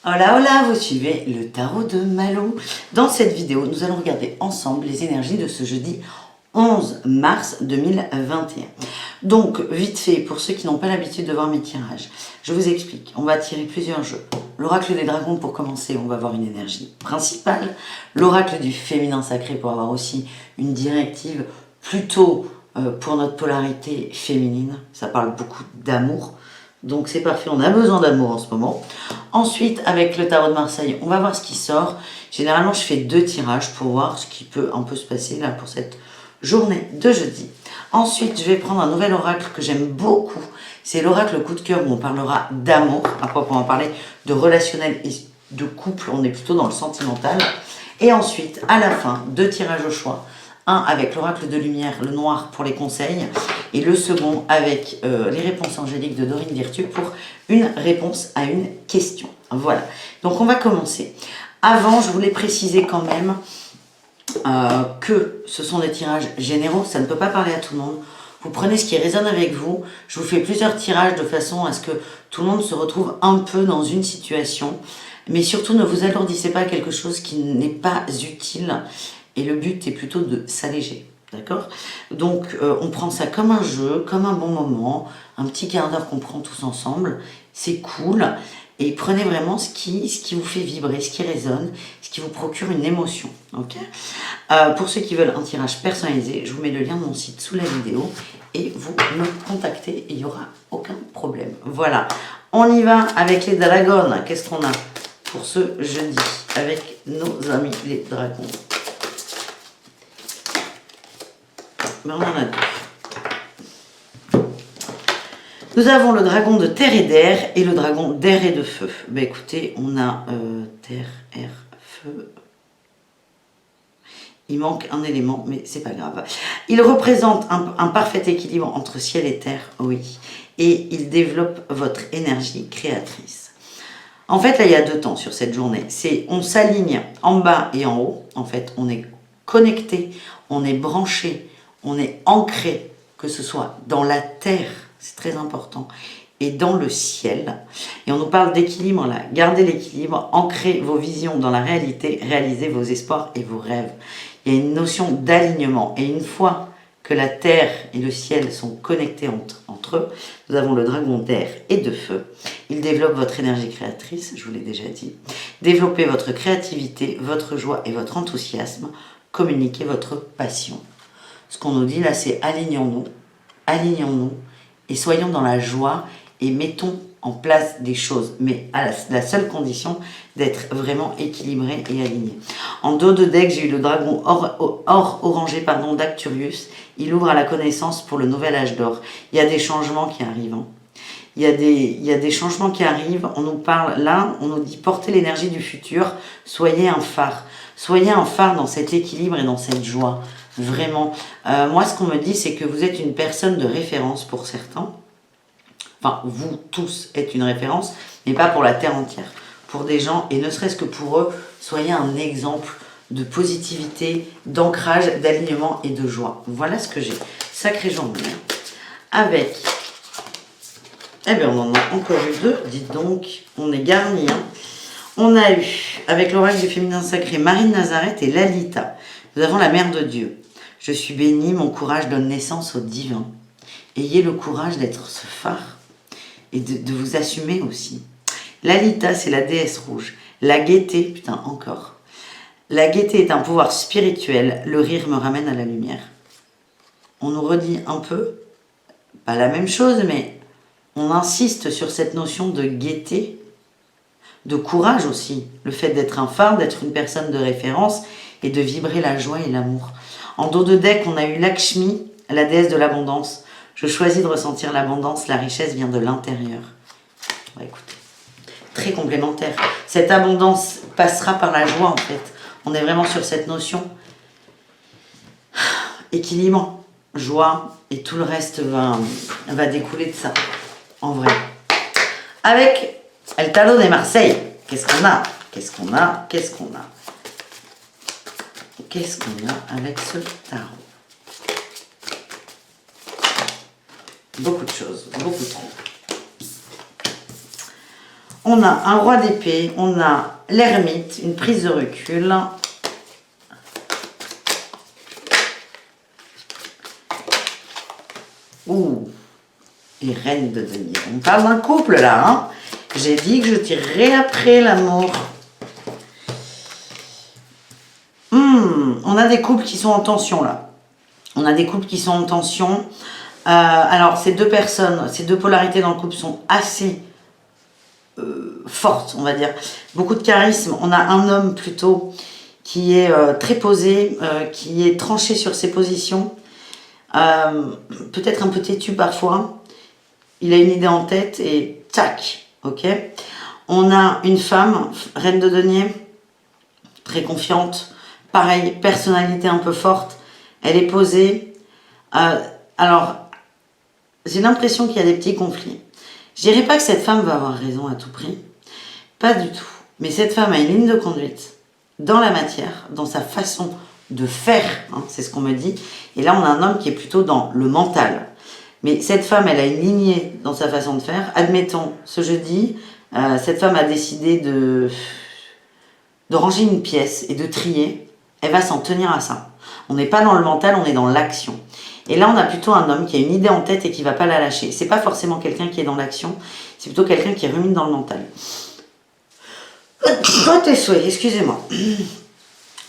Hola, hola, vous suivez le tarot de Malou. Dans cette vidéo, nous allons regarder ensemble les énergies de ce jeudi 11 mars 2021. Donc, vite fait, pour ceux qui n'ont pas l'habitude de voir mes tirages, je vous explique. On va tirer plusieurs jeux. L'oracle des dragons pour commencer, on va avoir une énergie principale. L'oracle du féminin sacré pour avoir aussi une directive plutôt pour notre polarité féminine. Ça parle beaucoup d'amour. Donc c'est parfait, on a besoin d'amour en ce moment. Ensuite, avec le tarot de Marseille, on va voir ce qui sort. Généralement, je fais 2 tirages pour voir ce qui peut un peu se passer là pour cette journée de jeudi. Ensuite, je vais prendre un nouvel oracle que j'aime beaucoup. C'est l'oracle coup de cœur où on parlera d'amour. Après, on va parler de relationnel et de couple, on est plutôt dans le sentimental. Et ensuite, à la fin, 2 tirages au choix. Un avec l'oracle de lumière, le noir pour les conseils, et le second avec les réponses angéliques de Dorine Virtue pour une réponse à une question. Voilà, donc on va commencer. Avant, je voulais préciser quand même que ce sont des tirages généraux, ça ne peut pas parler à tout le monde. Vous prenez ce qui résonne avec vous. Je vous fais plusieurs tirages de façon à ce que tout le monde se retrouve un peu dans une situation. Mais surtout, ne vous alourdissez pas à quelque chose qui n'est pas utile. Et le but est plutôt de s'alléger. D'accord? Donc, on prend ça comme un jeu, comme un bon moment, un petit quart d'heure qu'on prend tous ensemble. C'est cool. Et prenez vraiment ce qui vous fait vibrer, ce qui résonne, ce qui vous procure une émotion. Okay, pour ceux qui veulent un tirage personnalisé, je vous mets le lien de mon site sous la vidéo et vous me contactez et il n'y aura aucun problème. Voilà, on y va avec les dragons. Qu'est-ce qu'on a pour ce jeudi avec nos amis les dragons? Ben, on en a 2. Nous avons le dragon de terre et d'air et le dragon d'air et de feu. Ben écoutez, on a terre, air, feu. Il manque un élément, mais c'est pas grave. Il représente un parfait équilibre entre ciel et terre, oui. Et il développe votre énergie créatrice. En fait, là, il y a 2 temps sur cette journée. On s'aligne en bas et en haut. En fait, on est connecté, on est branché, on est ancré, que ce soit dans la terre, c'est très important, et dans le ciel. Et on nous parle d'équilibre là. Gardez l'équilibre, ancrez vos visions dans la réalité, réalisez vos espoirs et vos rêves. Il y a une notion d'alignement. Et une fois que la terre et le ciel sont connectés entre eux, nous avons le dragon d'air et de feu. Il développe votre énergie créatrice, je vous l'ai déjà dit. Développez votre créativité, votre joie et votre enthousiasme. Communiquez votre passion. Ce qu'on nous dit là, c'est alignons-nous et soyons dans la joie et mettons en place des choses, mais à la seule condition d'être vraiment équilibré et aligné. En dos de deck, j'ai eu le dragon or orangé d'Acturius. Il ouvre à la connaissance pour le nouvel âge d'or. Il y a des changements qui arrivent. Hein. Il y a des changements qui arrivent. On nous parle là, on nous dit portez l'énergie du futur, soyez un phare. Soyez un phare dans cet équilibre et dans cette joie. Vraiment. Moi, ce qu'on me dit, c'est que vous êtes une personne de référence pour certains. Enfin, vous tous êtes une référence, mais pas pour la terre entière. Pour des gens, et ne serait-ce que pour eux, soyez un exemple de positivité, d'ancrage, d'alignement et de joie. Voilà ce que j'ai. Sacré journée. Avec, eh bien on en a encore eu 2, dites donc, on est garni. Hein. On a eu, avec l'oracle du féminin sacré, Marie de Nazareth et Lalita. Nous avons la Mère de Dieu. Je suis bénie, mon courage donne naissance au divin. Ayez le courage d'être ce phare et de vous assumer aussi. Lalita, c'est la déesse rouge. La gaieté, putain, encore. La gaieté est un pouvoir spirituel. Le rire me ramène à la lumière. On nous redit un peu, pas la même chose, mais on insiste sur cette notion de gaieté, de courage aussi. Le fait d'être un phare, d'être une personne de référence et de vibrer la joie et l'amour. En dos de deck, on a eu Lakshmi, la déesse de l'abondance. Je choisis de ressentir l'abondance, la richesse vient de l'intérieur. Bah, écoutez, très complémentaire. Cette abondance passera par la joie en fait. On est vraiment sur cette notion. Équilibre, joie et tout le reste va découler de ça, en vrai. Avec El Tarot de Marseille, qu'est-ce qu'on a? Qu'est-ce qu'on a? Qu'est-ce qu'on a? Qu'est-ce qu'on a avec ce tarot? Beaucoup de choses, beaucoup trop. On a un roi d'épée, on a l'ermite, une prise de recul. Ouh, et reine de denier. On parle d'un couple là, hein. J'ai dit que je tirerais après l'amour. On a des couples qui sont en tension là. On a des couples qui sont en tension. Alors ces deux personnes, ces deux polarités dans le couple sont assez fortes, on va dire. Beaucoup de charisme. On a un homme plutôt qui est très posé, qui est tranché sur ses positions. Peut-être un peu têtu parfois. Il a une idée en tête et tac, ok. On a une femme, reine de denier, très confiante. Pareil, personnalité un peu forte. Elle est posée. Alors, j'ai l'impression qu'il y a des petits conflits. Je dirais pas que cette femme va avoir raison à tout prix. Pas du tout. Mais cette femme a une ligne de conduite dans la matière, dans sa façon de faire, hein, c'est ce qu'on me dit. Et là, on a un homme qui est plutôt dans le mental. Mais cette femme, elle a une lignée dans sa façon de faire. Admettons, ce jeudi, cette femme a décidé de ranger une pièce et de trier. Elle va s'en tenir à ça. On n'est pas dans le mental, on est dans l'action. Et là, on a plutôt un homme qui a une idée en tête et qui ne va pas la lâcher. C'est pas forcément quelqu'un qui est dans l'action, c'est plutôt quelqu'un qui rumine dans le mental. Tes souhaits, excusez-moi.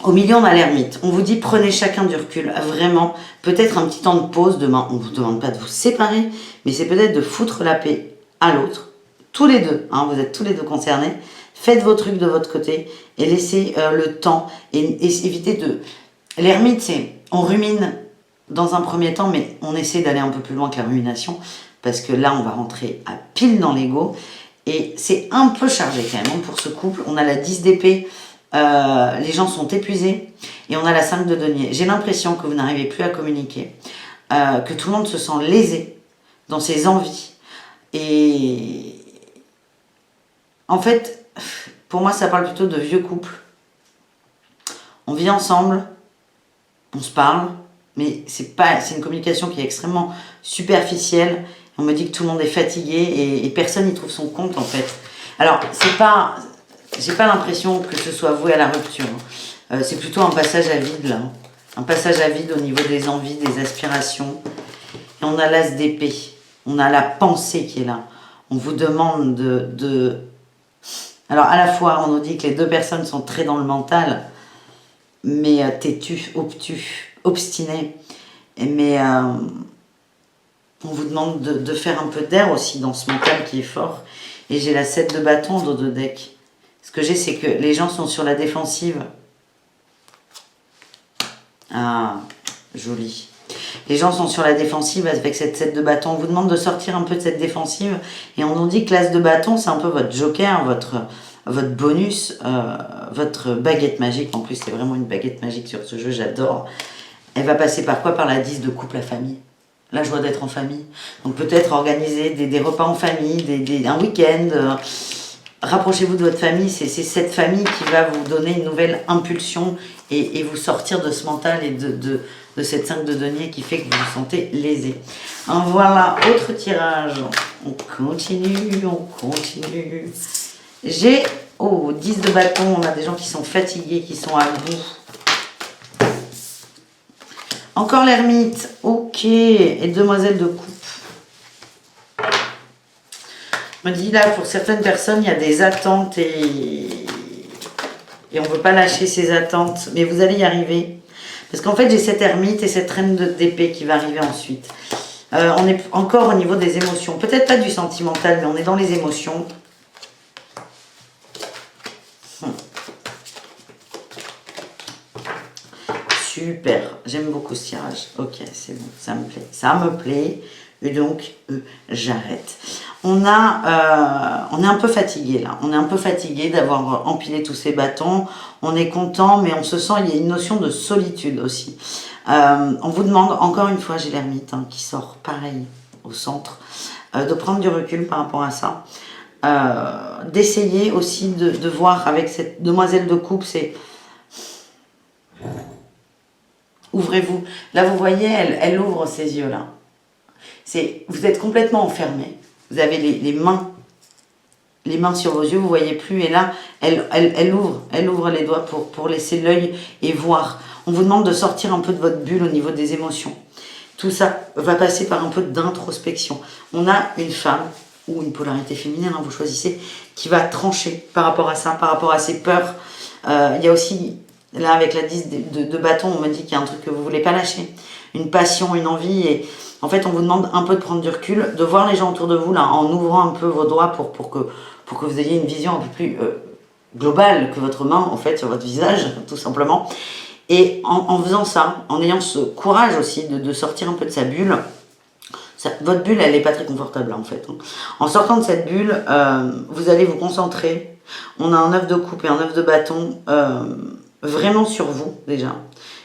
Au milieu, on a l'ermite. On vous dit, prenez chacun du recul. Vraiment, peut-être un petit temps de pause demain. On ne vous demande pas de vous séparer, mais c'est peut-être de foutre la paix à l'autre. Tous les deux, hein, vous êtes tous les deux concernés. Faites vos trucs de votre côté et laissez le temps et évitez de... L'ermite, c'est... On rumine dans un premier temps, mais on essaie d'aller un peu plus loin que la rumination parce que là, on va rentrer à pile dans l'ego et c'est un peu chargé quand même pour ce couple. On a la 10 d'épée. Les gens sont épuisés et on a la 5 de denier. J'ai l'impression que vous n'arrivez plus à communiquer, que tout le monde se sent lésé dans ses envies. Et en fait, pour moi, ça parle plutôt de vieux couples. On vit ensemble, on se parle, mais c'est une communication qui est extrêmement superficielle. On me dit que tout le monde est fatigué et personne n'y trouve son compte en fait. Alors, j'ai pas l'impression que ce soit voué à la rupture. C'est plutôt un passage à vide, là. Un passage à vide au niveau des envies, des aspirations. Et on a l'as d'épée. On a la pensée qui est là. On vous demande de... Alors, à la fois, on nous dit que les deux personnes sont très dans le mental, mais têtus, obstinés. Mais on vous demande de faire un peu d'air aussi dans ce mental qui est fort. Et j'ai la 7 de bâton dans deux decks. Ce que j'ai, c'est que les gens sont sur la défensive. Ah, joli. Les gens sont sur la défensive avec cette 7 de bâton. On vous demande de sortir un peu de cette défensive. Et on nous dit que l'as de bâton, c'est un peu votre joker, votre bonus, votre baguette magique. En plus, c'est vraiment une baguette magique sur ce jeu, j'adore. Elle va passer par quoi? Par la 10 de couple à famille. La joie d'être en famille. Donc peut-être organiser des repas en famille, un week-end. Rapprochez-vous de votre famille, c'est cette famille qui va vous donner une nouvelle impulsion et vous sortir de ce mental et de cette 5 de denier qui fait que vous vous sentez lésé. En voilà, autre tirage. On continue. J'ai, 10 de bâton, on a des gens qui sont fatigués, qui sont à bout. Encore l'ermite, ok, et demoiselle de coupe. On me dit là, pour certaines personnes, il y a des attentes et on ne veut pas lâcher ces attentes. Mais vous allez y arriver. Parce qu'en fait, j'ai cette ermite et cette reine d'épée qui va arriver ensuite. On est encore au niveau des émotions. Peut-être pas du sentimental, mais on est dans les émotions. Super, j'aime beaucoup ce tirage. Ok, c'est bon, ça me plaît. Ça me plaît. Et donc, j'arrête. On est un peu fatigué là. On est un peu fatigué d'avoir empilé tous ces bâtons. On est content, mais on se sent, il y a une notion de solitude aussi. On vous demande, encore une fois, j'ai l'ermite qui sort pareil au centre, de prendre du recul par rapport à ça. D'essayer aussi de voir avec cette demoiselle de coupe, c'est... Ouvrez-vous. Là, vous voyez, elle ouvre ses yeux là. Vous êtes complètement enfermé. Vous avez les mains les mains sur vos yeux, vous voyez plus. Et là, elle ouvre les doigts pour laisser l'œil et voir. On vous demande de sortir un peu de votre bulle au niveau des émotions. Tout ça va passer par un peu d'introspection. On a une femme ou une polarité féminine, hein, vous choisissez, qui va trancher par rapport à ça, par rapport à ses peurs. Il y a aussi, là avec la 10 de bâton, on me dit qu'il y a un truc que vous ne voulez pas lâcher. Une passion, une envie. Et en fait, on vous demande un peu de prendre du recul, de voir les gens autour de vous là, en ouvrant un peu vos doigts pour que vous ayez une vision un peu plus globale que votre main, en fait, sur votre visage, tout simplement. Et en faisant ça, en ayant ce courage aussi de sortir un peu de sa bulle, votre bulle, elle n'est pas très confortable en fait. En sortant de cette bulle, vous allez vous concentrer. On a un œuf de coupe et un œuf de bâton vraiment sur vous déjà.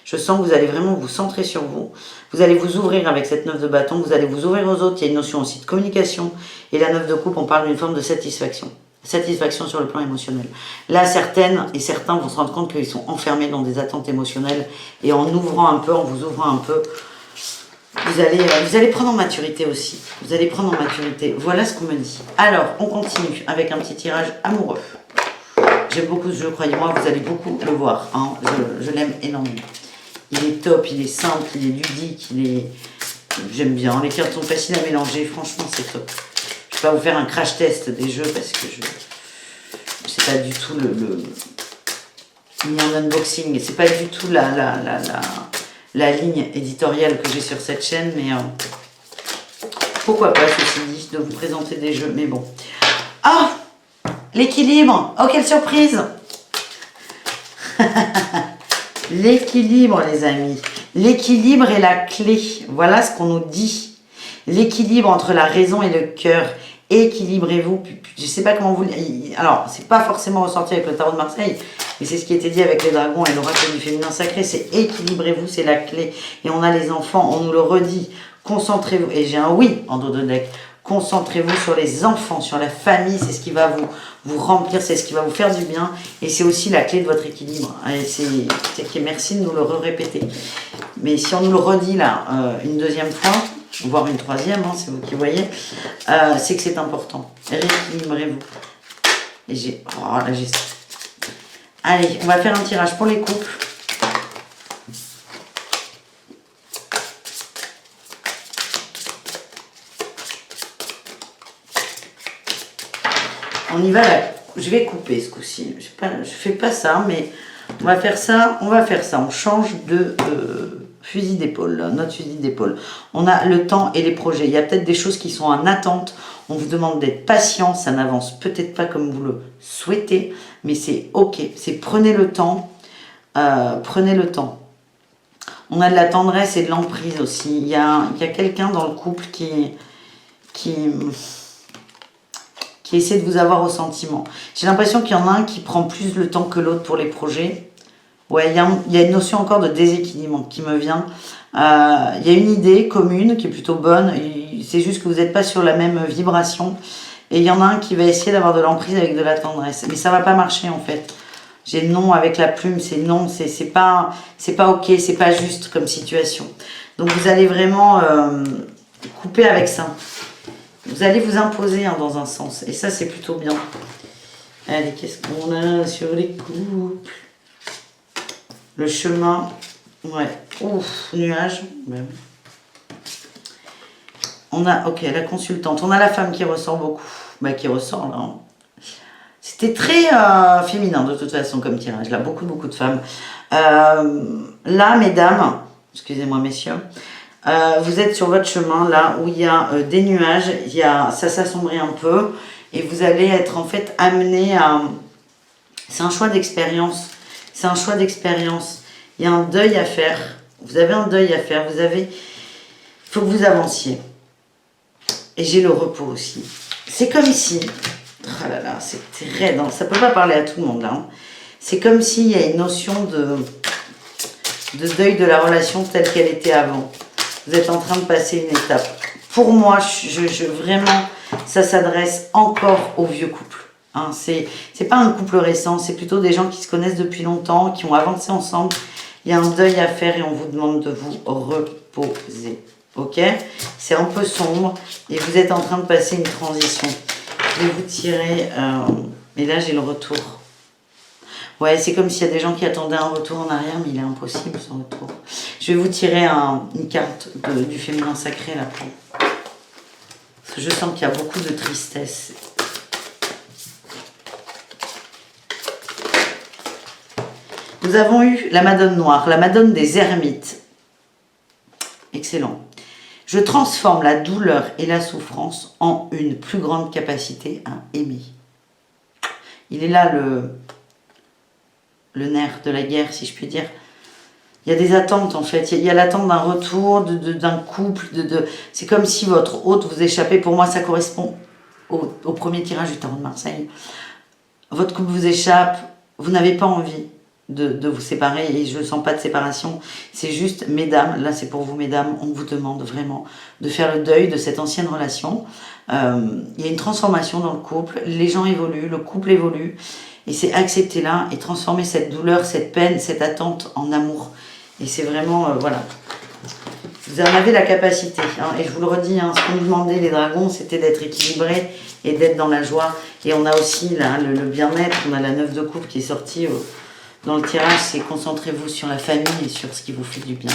Je sens que vous allez vraiment vous centrer sur vous. Vous allez vous ouvrir avec cette 9 de bâton. Vous allez vous ouvrir aux autres. Il y a une notion aussi de communication. Et la 9 de coupe, on parle d'une forme de satisfaction. Satisfaction sur le plan émotionnel. Là, certaines et certains vont se rendre compte qu'ils sont enfermés dans des attentes émotionnelles. Et en ouvrant un peu, en vous ouvrant un peu, vous allez prendre en maturité aussi. Vous allez prendre en maturité. Voilà ce qu'on me dit. Alors, on continue avec un petit tirage amoureux. J'aime beaucoup ce jeu, croyez-moi, vous allez beaucoup le voir. Hein. Je l'aime énormément. Il est top, il est simple, il est ludique, j'aime bien. Les cartes sont faciles à mélanger, franchement, c'est top. Je vais pas vous faire un crash test des jeux parce que je sais pas du tout ni un unboxing, c'est pas du tout la ligne éditoriale que j'ai sur cette chaîne, mais pourquoi pas, ceci dit, de vous présenter des jeux, mais bon. Ah, l'équilibre. Oh, quelle surprise. L'équilibre, les amis. L'équilibre est la clé. Voilà ce qu'on nous dit. L'équilibre entre la raison et le cœur. Équilibrez-vous. Je ne sais pas comment vous... Alors, c'est pas forcément ressorti avec le tarot de Marseille, mais c'est ce qui était dit avec les dragons et l'oracle du féminin sacré. C'est équilibrez-vous, c'est la clé. Et on a les enfants, on nous le redit. Concentrez-vous. Et j'ai un oui en dos de deck. Concentrez-vous sur les enfants, sur la famille, c'est ce qui va vous remplir, c'est ce qui va vous faire du bien. Et c'est aussi la clé de votre équilibre. Et merci de nous le répéter. Mais si on nous le redit là une deuxième fois, voire une troisième, hein, c'est vous qui voyez, c'est que c'est important. Rééquilibrez-vous. Et j'ai... Oh là, j'ai... Allez, on va faire un tirage pour les couples. On y va là. Je vais couper ce coup-ci. Je fais pas ça, mais on va faire ça. On change de fusil d'épaule, notre fusil d'épaule. On a le temps et les projets. Il y a peut-être des choses qui sont en attente. On vous demande d'être patient. Ça n'avance peut-être pas comme vous le souhaitez, mais c'est ok. C'est prenez le temps. Prenez le temps. On a de la tendresse et de l'emprise aussi. Il y a quelqu'un dans le couple qui essaie de vous avoir au sentiment. J'ai l'impression qu'il y en a un qui prend plus le temps que l'autre pour les projets. Ouais, il y a une notion encore de déséquilibre qui me vient. Il y a une idée commune qui est plutôt bonne. C'est juste que vous n'êtes pas sur la même vibration. Et il y en a un qui va essayer d'avoir de l'emprise avec de la tendresse. Mais ça ne va pas marcher en fait. J'ai non avec la plume, c'est non. C'est pas ok, c'est pas juste comme situation. Donc vous allez vraiment couper avec ça. Vous allez vous imposer hein, dans un sens. Et ça, c'est plutôt bien. Allez, qu'est-ce qu'on a sur les couples? Le chemin. Ouais. Ouf, nuage. Même. On a, ok, la consultante. On a la femme qui ressort beaucoup. Bah, qui ressort, là. Hein. C'était très féminin, de toute façon, comme tirage. Là, beaucoup de femmes. Là, mesdames, excusez-moi, messieurs, vous êtes sur votre chemin là où il y a des nuages, ça s'assombrit un peu et vous allez être en fait amené à... C'est un choix d'expérience. C'est un choix d'expérience. Il y a un deuil à faire. Vous avez un deuil à faire. Il faut que vous avanciez. Et j'ai le repos aussi. C'est comme si... Oh là là, c'est très dense. Ça ne peut pas parler à tout le monde là. Hein. C'est comme s'il y a une notion de deuil de la relation telle qu'elle était avant. Vous êtes en train de passer une étape. Pour moi, vraiment, ça s'adresse encore aux vieux couples. Hein, c'est pas un couple récent, c'est plutôt des gens qui se connaissent depuis longtemps, qui ont avancé ensemble. Il y a un deuil à faire et on vous demande de vous reposer. Ok? C'est un peu sombre et vous êtes en train de passer une transition. Je vais vous tirer... et là, j'ai le retour. Ouais, c'est comme s'il y a des gens qui attendaient un retour en arrière, mais il est impossible ce retour. Je vais vous tirer une carte du féminin sacré, là. Parce que je sens qu'il y a beaucoup de tristesse. Nous avons eu la Madone Noire, la Madone des Ermites. Excellent. Je transforme la douleur et la souffrance en une plus grande capacité à aimer. Il est là le nerf de la guerre, si je puis dire. Il y a des attentes, en fait. Il y a l'attente d'un retour, d'un couple. C'est comme si votre hôte vous échappait. Pour moi, ça correspond au premier tirage du tarot de Marseille. Votre couple vous échappe. Vous n'avez pas envie de vous séparer. Et je ne sens pas de séparation. C'est juste, mesdames, là c'est pour vous, mesdames, on vous demande vraiment de faire le deuil de cette ancienne relation. Il y a une transformation dans le couple. Les gens évoluent, le couple évolue. Et c'est accepter là et transformer cette douleur, cette peine, cette attente en amour. Et c'est vraiment, voilà. Vous en avez la capacité. Hein, et je vous le redis, hein, ce qu'on nous demandait les dragons, c'était d'être équilibré et d'être dans la joie. Et on a aussi là, le bien-être. On a la 9 de coupe qui est sortie dans le tirage. C'est concentrez-vous sur la famille et sur ce qui vous fait du bien.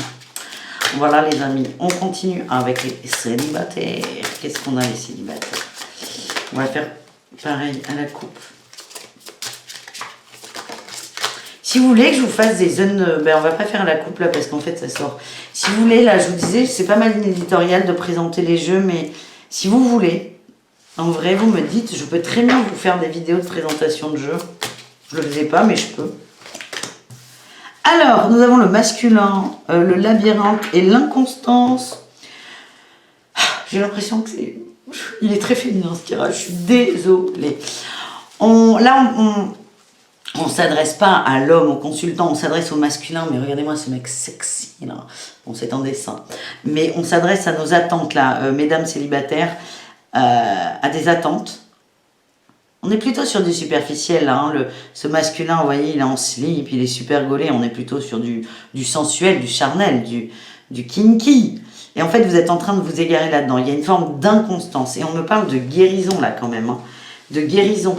Voilà les amis. On continue avec les célibataires. Qu'est-ce qu'on a les célibataires? On va faire pareil à la coupe. Si vous voulez que je vous fasse des zones, on va pas faire la coupe là parce qu'en fait ça sort. Si vous voulez, là je vous disais, c'est pas mal une éditoriale de présenter les jeux, mais si vous voulez, en vrai vous me dites, je peux très bien vous faire des vidéos de présentation de jeux. Je le faisais pas, mais je peux. Alors, nous avons le masculin, le labyrinthe et l'inconstance. J'ai l'impression que c'est... Il est très féminin ce tirage, je suis désolée. On ne s'adresse pas à l'homme, au consultant, on s'adresse au masculin, mais regardez-moi ce mec sexy, là. Bon, c'est en dessin. Mais on s'adresse à nos attentes, là, mesdames célibataires, à des attentes. On est plutôt sur du superficiel, là, hein. Ce masculin, vous voyez, il est en slip, il est super gaulé, on est plutôt sur du sensuel, du charnel, du kinky. Et en fait, vous êtes en train de vous égarer là-dedans. Il y a une forme d'inconstance. Et on me parle de guérison, là, quand même, hein. De guérison.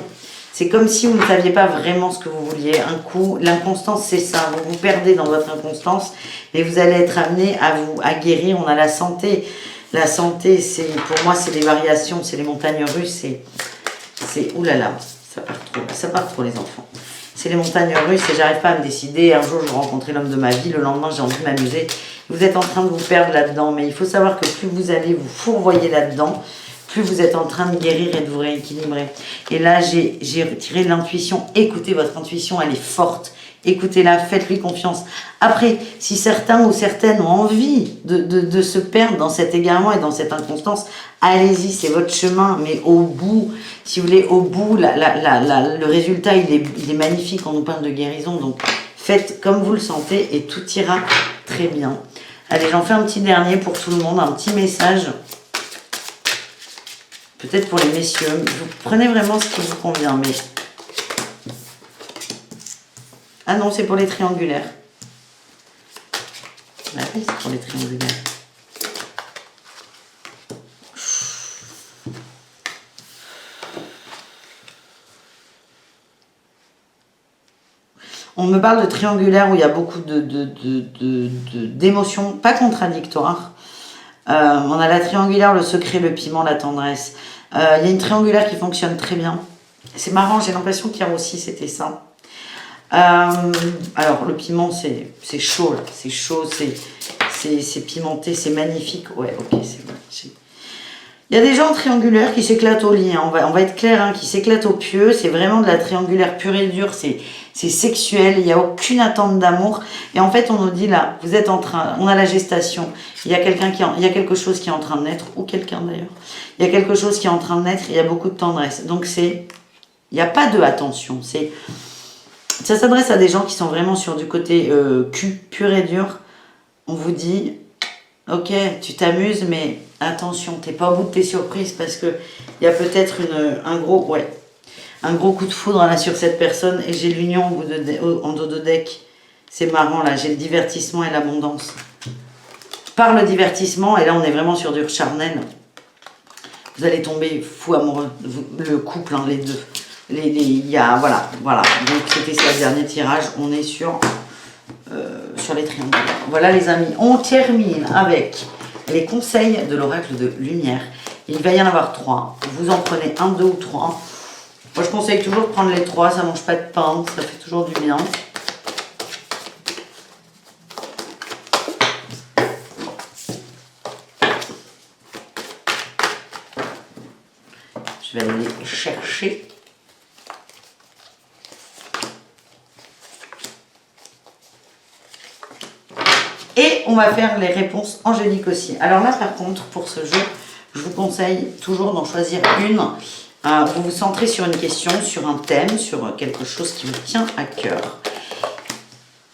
C'est comme si vous ne saviez pas vraiment ce que vous vouliez. Un coup, l'inconstance, c'est ça. Vous vous perdez dans votre inconstance et vous allez être amené à guérir. On a la santé. La santé, pour moi, c'est les variations, c'est les montagnes russes. Oulala, ça part trop les enfants. C'est les montagnes russes et j'arrive pas à me décider. Un jour, je rencontrais l'homme de ma vie. Le lendemain, j'ai envie de m'amuser. Vous êtes en train de vous perdre là-dedans. Mais il faut savoir que plus vous allez vous fourvoyer là-dedans, plus vous êtes en train de guérir et de vous rééquilibrer. Et là, j'ai retiré l'intuition. Écoutez votre intuition, elle est forte. Écoutez-la, faites-lui confiance. Après, si certains ou certaines ont envie de se perdre dans cet égarement et dans cette inconstance, allez-y, c'est votre chemin. Mais au bout, si vous voulez, au bout, le résultat, il est magnifique. On nous parle de guérison. Donc, faites comme vous le sentez et tout ira très bien. Allez, j'en fais un petit dernier pour tout le monde, un petit message. Peut-être pour les messieurs. Vous prenez vraiment ce qui vous convient, mais... Ah non, c'est pour les triangulaires. Ah oui, c'est pour les triangulaires. On me parle de triangulaire où il y a beaucoup d'émotions, pas contradictoires. On a la triangulaire, le secret, le piment, la tendresse. Il y a une triangulaire qui fonctionne très bien. C'est marrant, j'ai l'impression qu'hier aussi c'était ça. Alors le piment c'est chaud là, c'est chaud, c'est pimenté, c'est magnifique. Ouais, ok, c'est bon. Il y a des gens triangulaires qui s'éclatent au lit, hein. On va être clair, hein, qui s'éclatent au pieu. C'est vraiment de la triangulaire pure et dure, c'est sexuel, il n'y a aucune attente d'amour. Et en fait, on nous dit là, vous êtes en train, on a la gestation, il y a quelque chose qui est en train de naître, ou quelqu'un d'ailleurs. Il y a quelque chose qui est en train de naître, il y a beaucoup de tendresse. Donc il n'y a pas de attention, ça s'adresse à des gens qui sont vraiment sur du côté cul, pur et dur. On vous dit, ok, tu t'amuses, mais attention, t'es pas au bout de tes surprises parce que il y a peut-être un gros coup de foudre là sur cette personne et j'ai l'union en dos de deck. C'est marrant là, j'ai le divertissement et l'abondance. Par le divertissement, et là on est vraiment sur du charnel. Vous allez tomber fou amoureux, le couple, hein, les deux. Voilà. Donc c'était ça le dernier tirage. On est sur les triangles. Voilà les amis, on termine avec les conseils de l'oracle de lumière. Il va y en avoir 3. Vous en prenez 1, 2 ou 3. Moi je conseille toujours de prendre les 3, ça mange pas de pain, ça fait toujours du bien. Je vais aller les chercher. Et on va faire les réponses angéliques aussi. Alors là, par contre, pour ce jeu, je vous conseille toujours d'en choisir une. Vous vous centrez sur une question, sur un thème, sur quelque chose qui vous tient à cœur.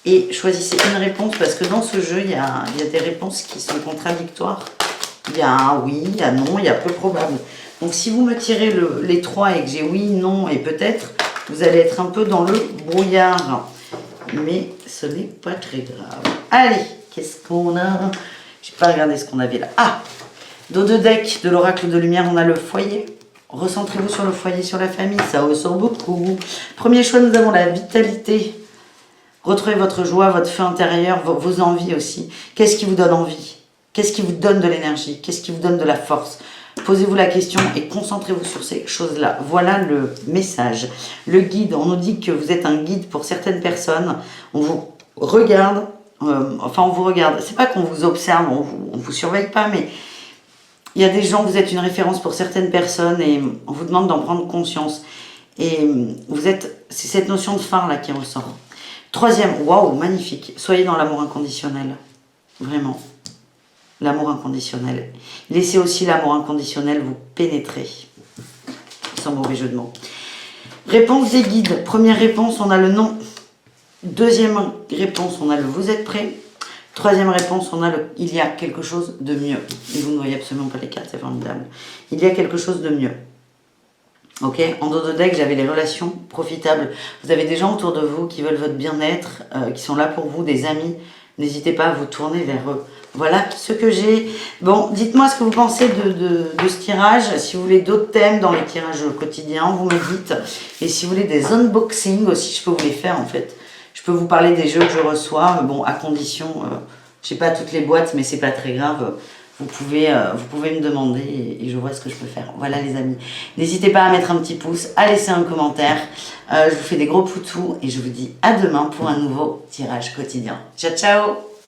Et choisissez une réponse parce que dans ce jeu, il y a des réponses qui sont contradictoires. Il y a un oui, il y a non, il y a peu probable. Donc si vous me tirez les 3 et que j'ai oui, non et peut-être, vous allez être un peu dans le brouillard. Mais ce n'est pas très grave. Allez, qu'est-ce qu'on a? Je n'ai pas regardé ce qu'on avait là. Ah, dos de deck de l'oracle de lumière, on a le foyer. Recentrez-vous sur le foyer, sur la famille, ça ressort beaucoup. Premier choix, nous avons la vitalité. Retrouvez votre joie, votre feu intérieur, vos envies aussi. Qu'est-ce qui vous donne envie? Qu'est-ce qui vous donne de l'énergie? Qu'est-ce qui vous donne de la force? Posez-vous la question et concentrez-vous sur ces choses-là. Voilà le message. Le guide, on nous dit que vous êtes un guide pour certaines personnes. On vous regarde, on vous regarde. C'est pas qu'on vous observe, on vous surveille pas, mais il y a des gens, vous êtes une référence pour certaines personnes et on vous demande d'en prendre conscience. Et c'est cette notion de phare là qui ressort. Troisième, waouh, magnifique. Soyez dans l'amour inconditionnel. Vraiment. L'amour inconditionnel. Laissez aussi l'amour inconditionnel vous pénétrer. Sans mauvais jeu de mots. Réponse des guides. Première réponse, on a le non. Deuxième réponse, on a le vous êtes prêt. Troisième réponse, on a le il y a quelque chose de mieux. Et vous ne voyez absolument pas les cartes, c'est formidable. Il y a quelque chose de mieux. Ok, en dos de deck, j'avais les relations profitables. Vous avez des gens autour de vous qui veulent votre bien-être, qui sont là pour vous, des amis. N'hésitez pas à vous tourner vers eux. Voilà ce que j'ai. Bon, dites-moi ce que vous pensez de ce tirage. Si vous voulez d'autres thèmes dans les tirages quotidiens, vous me dites. Et si vous voulez des unboxings aussi, je peux vous les faire en fait. Je peux vous parler des jeux que je reçois, bon, à condition, je sais pas toutes les boîtes, mais c'est pas très grave. Vous pouvez me demander et je vois ce que je peux faire. Voilà les amis. N'hésitez pas à mettre un petit pouce, à laisser un commentaire. Je vous fais des gros poutous et je vous dis à demain pour un nouveau tirage quotidien. Ciao, ciao!